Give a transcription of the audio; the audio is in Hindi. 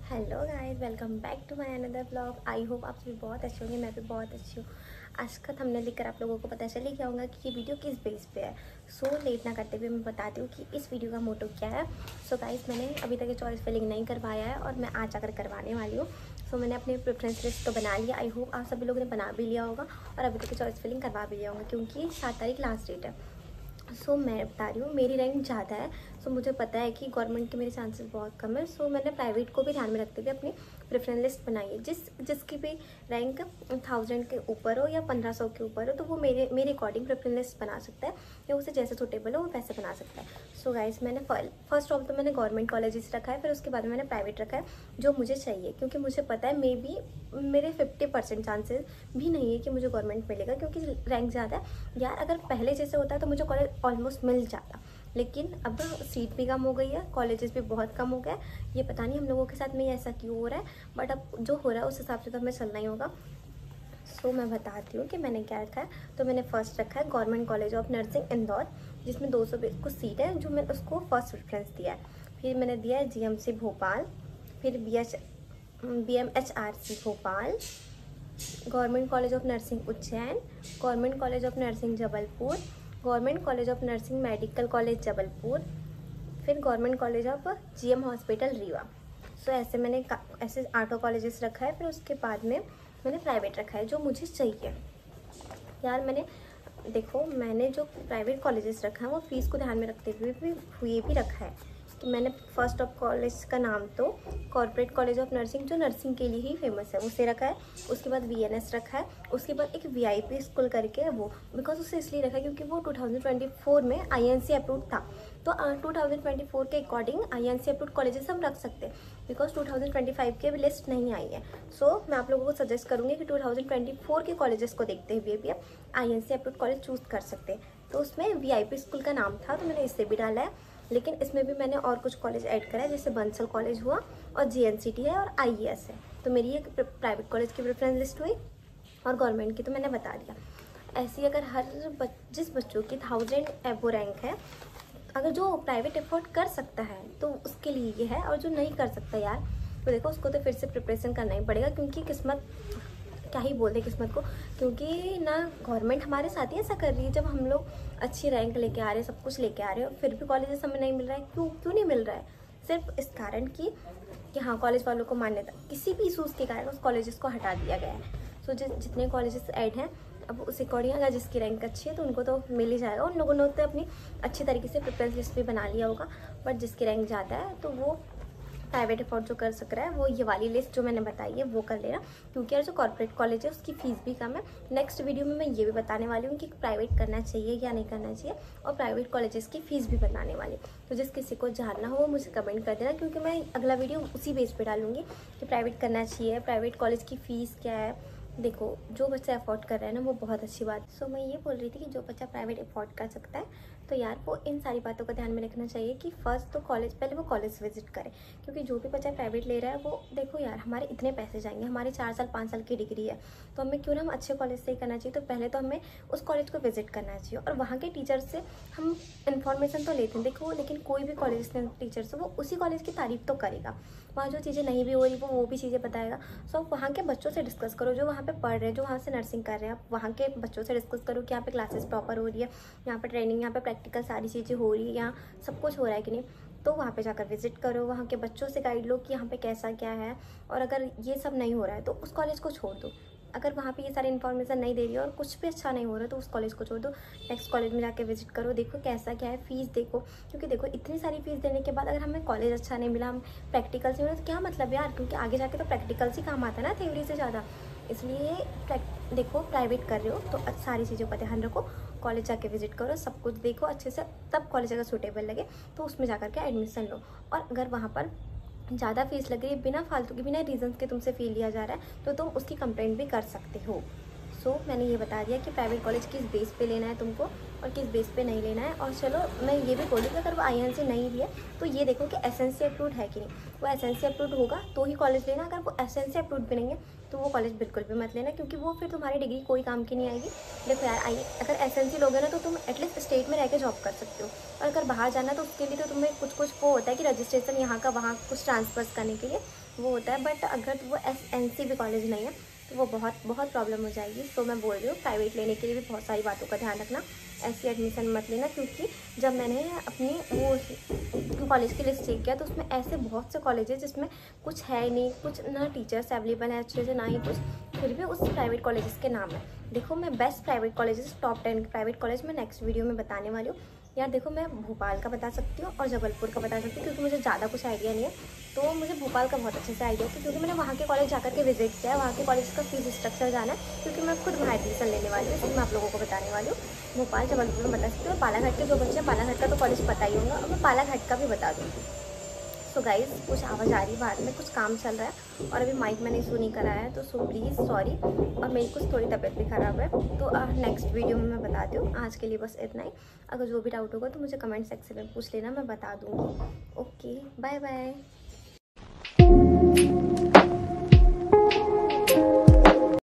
Hello guys, welcome back to my another blog. I hope आप सभी बहुत अच्छे होंगे। मैं भी बहुत अच्छी हूँ। आज का थंबनेल देखकर आप लोगों को पता चल ही गया होगा कि ये वीडियो किस बेस पे है। सो लेट ना करते हुए मैं बताती हूँ कि इस वीडियो का मोटो क्या है। सो गाइस, मैंने अभी तक ये चॉइस फिलिंग नहीं करवाया है और मैं आज जाकर करवाने वाली हूँ। सो मैंने अपनी प्रेफरेंस लिस्ट तो बना लिया। आई होप आप सभी लोगों ने बना भी लिया होगा और अभी तक चॉइस फिलिंग करवा भी लिया होगा, क्योंकि 7 तारीख लास्ट डेट है। सो मैं बता रही हूँ, मेरी रैंक ज़्यादा है। सो मुझे पता है कि गवर्नमेंट के मेरे चांसेस बहुत कम है। सो मैंने प्राइवेट को भी ध्यान में रखते हुए अपनी प्रेफरेंस लिस्ट बनाई है। जिसकी भी रैंक 1000 के ऊपर हो या 1500 के ऊपर हो, तो वो मेरे अकॉर्डिंग प्रेफरेंस लिस्ट बना सकता है या उसे जैसे सूटेबल हो वो वैसे बना सकता है। सो गाइस, मैंने फर्स्ट ऑफ तो मैंने गवर्नमेंट कॉलेजेस रखा है, फिर उसके बाद मैंने प्राइवेट रखा है जो मुझे चाहिए, क्योंकि मुझे पता है मे बी मेरे 50% चांसेस भी नहीं है कि मुझे गवर्नमेंट मिलेगा, क्योंकि रैंक ज़्यादा है। यार अगर पहले जैसे होता है तो मुझे कॉलेज ऑलमोस्ट मिल जाता, लेकिन अब सीट भी कम हो गई है, कॉलेजेस भी बहुत कम हो गए। ये पता नहीं हम लोगों के साथ में ऐसा क्यों हो रहा है, बट अब जो हो रहा है उस हिसाब से तो हमें चलना ही होगा। सो मैं बताती हूँ कि मैंने क्या रखा है। तो मैंने फर्स्ट रखा है government college of nursing Indore, जिसमें 200 कुछ सीट है, जो मैंने उसको फर्स्ट प्रेफरेंस दिया है। फिर मैंने दिया है जीएमसी भोपाल, फिर BMHRC Bhopal, government college of nursing Ujjain, government college of nursing Jabalpur, government college of nursing medical college Jabalpur, फिर government college of GM hospital Rewa. So ऐसे मैंने ऐसे 8 कॉलेजेस रखा है। फिर उसके बाद में मैंने प्राइवेट रखा है जो मुझे चाहिए। यार मैंने जो प्राइवेट कॉलेजेस रखा है वो फीस को ध्यान में रखते हुए भी रखा है कि मैंने फर्स्ट ऑफ कॉलेज का नाम तो कॉर्पोरेट कॉलेज ऑफ नर्सिंग, जो नर्सिंग के लिए ही फेमस है, उसे रखा है। उसके बाद VNS रखा है। उसके बाद एक VIP स्कूल करके है वो, बिकॉज उसे इसलिए रखा है क्योंकि वो 2024 में INC अप्रूव था। तो 2024 के अकॉर्डिंग INC अप्रूव कॉलेजेस हम रख सकते हैं, बिकॉज 2025 की अभी लिस्ट नहीं आई है। सो मैं आप लोगों को सजेस्ट करूँगी कि 2024 के कॉलेजेस को देखते हुए भी आप INC अप्रूव कॉलेज चूज़ कर सकते हैं। तो उसमें VIP स्कूल का नाम था, तो मैंने इससे भी डाला है। लेकिन इसमें भी मैंने और कुछ कॉलेज ऐड करा है, जैसे बंसल कॉलेज हुआ और GNCT है और IES है। तो मेरी एक प्राइवेट कॉलेज की प्रेफरेंस लिस्ट हुई और गवर्नमेंट की तो मैंने बता दिया। ऐसी अगर जिस बच्चों की 1000 एबो रैंक है, अगर जो प्राइवेट अफोर्ड कर सकता है तो उसके लिए ये है, और जो नहीं कर सकता यार, तो देखो उसको तो फिर से प्रिपरेशन करना ही पड़ेगा, क्योंकि किस्मत क्या ही बोलते किस्मत को, क्योंकि ना गवर्नमेंट हमारे साथ ही ऐसा कर रही है। जब हम लोग अच्छी रैंक लेके आ रहे हैं, सब कुछ लेके आ रहे हैं, फिर भी कॉलेजेस हमें नहीं मिल रहा है। क्यों नहीं मिल रहा है? सिर्फ इस कारण कि हाँ, कॉलेज वालों को मान्यता किसी भी इशूज़ के कारण उस कॉलेजेस को हटा दिया गया है। सो जितने कॉलेजेस ऐड हैं, अब उस अकॉर्डिंग अगर जिसकी रैंक अच्छी है तो उनको तो मिल ही जाएगा। उन लोगों ने तो अपनी अच्छी तरीके से प्रेफरेंस लिस्ट भी बना लिया होगा, बट जिसकी रैंक ज़्यादा है तो वो प्राइवेट अफोर्ड जो कर सक रहा है वो ये वाली लिस्ट जो मैंने बताई है वो कर लेना, क्योंकि यार जो कॉर्पोरेट कॉलेज है उसकी फ़ीस भी कम है। नेक्स्ट वीडियो में मैं ये भी बताने वाली हूँ कि प्राइवेट करना चाहिए या नहीं करना चाहिए, और प्राइवेट कॉलेजेस की फ़ीस भी बताने वाली। तो जिस किसी को जानना हो वो मुझे कमेंट कर देना, क्योंकि मैं अगला वीडियो उसी बेस पे डालूंगी कि प्राइवेट करना चाहिए, प्राइवेट कॉलेज की फ़ीस क्या है। देखो, जो बच्चा अफोर्ड कर रहा है ना, वो बहुत अच्छी बात। सो मैं ये बोल रही थी कि जो बच्चा प्राइवेट अफोर्ड कर सकता है तो यार वो इन सारी बातों का ध्यान में रखना चाहिए कि फर्स्ट तो पहले वो कॉलेज विजिट करे, क्योंकि जो भी बच्चा प्राइवेट ले रहा है वो देखो यार, हमारे इतने पैसे जाएंगे, हमारी 4 साल 5 साल की डिग्री है, तो हमें क्यों ना हम अच्छे कॉलेज से ही करना चाहिए। तो पहले तो हमें उस कॉलेज को विजिट करना चाहिए और वहाँ के टीचर से हम इन्फॉर्मेशन तो लेते हैं। देखो, लेकिन कोई भी कॉलेज के टीचर से वो उसी कॉलेज की तारीफ तो करेगा, वहाँ जो चीज़ें नहीं भी हो रही वो भी चीज़ें बताएगा। सो वहाँ के बच्चों से डिस्कस करो जो वहाँ पे पढ़ रहे हैं, जो वहाँ से नर्सिंग कर रहे हैं। आप वहाँ के बच्चों से डिस्कस करो कि यहाँ पे क्लासेस प्रॉपर हो रही है, यहाँ पे ट्रेनिंग, यहाँ पे प्रैक्टिकल सारी चीज़ें हो रही है, यहाँ सब कुछ हो रहा है कि नहीं। तो वहाँ पे जाकर विजिट करो, वहाँ के बच्चों से गाइड लो कि यहाँ पे कैसा क्या है। और अगर ये सब नहीं हो रहा है तो उस कॉलेज को छोड़ दो। अगर वहाँ पे ये सारी इन्फॉर्मेशन नहीं दे रही है और कुछ भी अच्छा नहीं हो रहा है तो उस कॉलेज को छोड़ दो। नेक्स्ट कॉलेज में जाके विजिट करो, देखो कैसा क्या है, फीस देखो, क्योंकि देखो इतनी सारी फीस देने के बाद अगर हमें कॉलेज अच्छा नहीं मिला, हम प्रैक्टिकल से मिला, तो क्या मतलब यार, क्योंकि आगे जाके तो प्रैक्टिकल से काम आता है ना थ्योरी से ज़्यादा। इसलिए देखो, प्राइवेट कर रहे हो तो सारी चीज़ों का ध्यान रखो, कॉलेज जाके विजिट करो, सब कुछ देखो अच्छे से, तब कॉलेज अगर सूटेबल लगे तो उसमें जाकर के एडमिशन लो। और अगर वहाँ पर ज़्यादा फीस लग रही है, बिना फालतू के, बिना रीजंस के तुमसे फी लिया जा रहा है, तो तुम उसकी कंप्लेंट भी कर सकते हो। सो मैंने ये बता दिया कि प्राइवेट कॉलेज किस बेस पे लेना है तुमको और किस बेस पे नहीं लेना है। और चलो मैं ये भी बोलूँ कि अगर वो INC नहीं भी है तो ये देखो कि SNC अप्रूव्ड है कि नहीं। वो SNC अप्रूव्ड होगा तो ही कॉलेज लेना, अगर वो SNC अप्रूव्ड भी नहीं है तो वो कॉलेज बिल्कुल भी मत लेना, क्योंकि वो फिर तुम्हारी डिग्री कोई काम की नहीं आएगी। देखो यार, अगर SNC लोगे ना तो तुम एटलीस्ट स्टेट में रह के जॉब कर सकते हो, और अगर बाहर जाना तो उसके लिए तो तुम्हें कुछ वो होता है कि रजिस्ट्रेशन यहाँ का वहाँ कुछ ट्रांसफर्स करने के लिए वो होता है, बट अगर वो SNCB कॉलेज नहीं है तो वो बहुत प्रॉब्लम हो जाएगी। तो मैं बोल रही हूँ प्राइवेट लेने के लिए भी बहुत सारी बातों का ध्यान रखना, ऐसी एडमिशन मत लेना। क्योंकि जब मैंने अपनी वो कॉलेज की लिस्ट चेक किया तो उसमें ऐसे बहुत से कॉलेज है जिसमें कुछ है ही नहीं, कुछ ना टीचर्स अवेलेबल है अच्छे से, ना ही कुछ, फिर भी उस प्राइवेट कॉलेजेस के नाम है। देखो मैं best private colleges, top 10 private college मैं नेक्स्ट वीडियो में बताने वाली हूँ। यार देखो मैं भोपाल का बता सकती हूँ और जबलपुर का बता सकती हूँ, क्योंकि मुझे ज़्यादा कुछ आइडिया नहीं है। तो मुझे भोपाल का बहुत अच्छे से आइडिया है, क्योंकि मैंने वहाँ के कॉलेज जाकर के विजिट किया है, वहाँ के कॉलेज का फीस स्ट्रक्चर जाना है, क्योंकि मैं खुद वहाँ एडमिशन लेने वाली हूँ, इसलिए मैं आप लोगों को बताने वाली हूँ। भोपाल जबलपुर में बता सकती हूँ। बालाघाट के जो बच्चे हैं, बालाघाट का तो कॉलेज पता ही होगा, और मैं बालाघाट का भी बता दूँगी। सो गाइज कुछ आवाज़ आ रही है बाहर में, कुछ काम चल रहा है और अभी माइक मैंने इशू नहीं कराया है, तो सो प्लीज़ सॉरी। और मेरी कुछ थोड़ी तबीयत भी ख़राब है, तो नेक्स्ट वीडियो में मैं बताती हूँ। आज के लिए बस इतना ही। अगर जो भी डाउट होगा तो मुझे कमेंट सेक्शन में पूछ लेना, मैं बता दूँगी। Okay, bye bye.